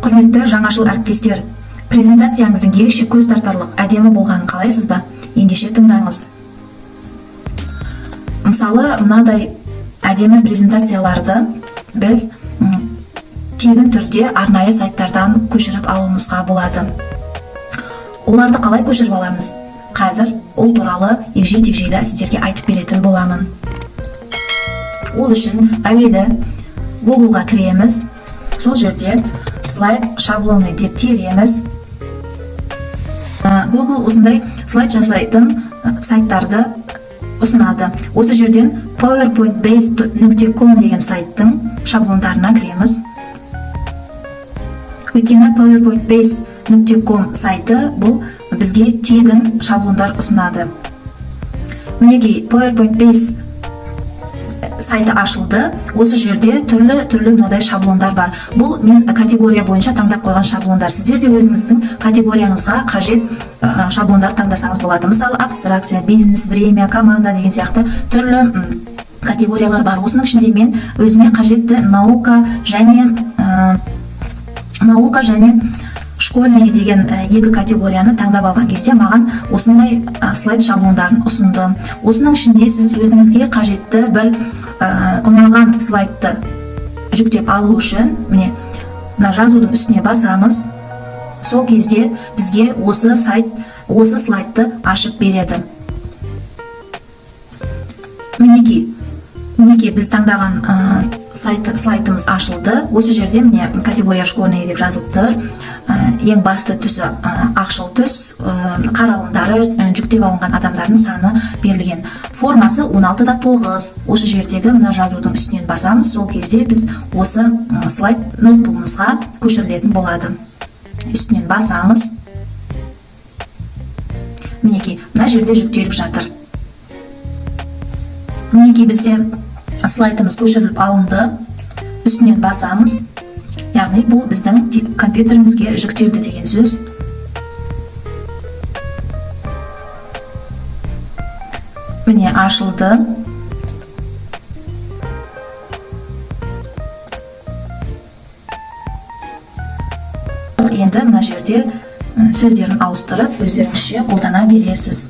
Құрметті жаңашыл әріптестер, презентацияңыздың ерекше көз тартарлық әдемі болғанын қалайсыз ба? Ендеше тыңдаңыз. Мысалы, мынадай әдемі презентацияларды біз тегін түрде арнайы сайттардан көшіріп алуымызға болады. Оларды қалай көшіріп аламыз? Қазір ол туралы егжей-тегжейлі сіздерге айтып беретін боламын. Ол үшін әуелі Google-ға кіреміз. Сол жерде слайд шаблоны деп тереміз. Google осындай слайд жасайтын сайттарды ұсынады. Осы жерден powerpointbase.com деген сайттың шаблондарына кіреміз. Өйткені powerpointbase.com сайты бұл бізге тегін шаблондар ұсынады. Мінекей powerpointbase сайты ашылды. Осы жерде түрлі мынадай шаблондар бар. Бұл мен категория бойынша таңдап қойған шаблондар. Сіздер де өзіңіздің категорияңызға қажет шаблондар таңдасаңыз болады. Мысалы, абстракция, бизнес, время, команда деген сияқты түрлі категориялар бар. Осының ішінде мен өзіме қажетті наука және школьный деген екі категорияны таңдап алған кезде маған осындай слайд шаблондарын ұсынды. Осының ішінде сіз өзіңізге қажетті бір ұнаған слайдты жүктеп алу үшін міне жазудың үстіне басамыз. Сол кезде бізге осы слайдты ашып береді. Мінекей біз таңдаған слайдымыз ашылды. Осы жерде міне категория школьный деп жазылып тұр. Ең басты түсі ақшыл түс, қаралымдары жүктеп алынған адамдардың саны берілген. Формасы 16:9. Осы жердегі мына жазудың үстінен басамыз. Сол кезде біз осы слайд ноутбугымызға көшірілетін болады. Үстінен басамыз. Мінекей, мына жерде жүктеліп жатыр. Мінекей, бізде слайдымыз көшіріліп алынды. Үстінен басамыз. Яғни бұл біздің компьютерімізге жүктелді деген сөз. Міне ашылды. Енді мына жерде сөздерін ауыстырып, өздеріңізше қолдана бересіз.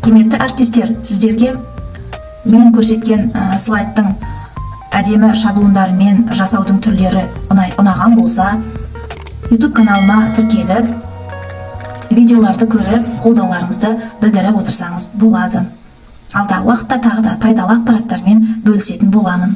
Құрметті әріптестер, сіздерге мен көрсеткен слайдтың әдемі шаблондарымен жасаудың түрлері ұнаған болса, YouTube каналыма тіркеліп, видеоларды көріп, қолдауларыңызды білдіріп отырсаңыз болады. Алдағы уақытта тағы да пайдалы ақпараттармен бөлісетін боламын.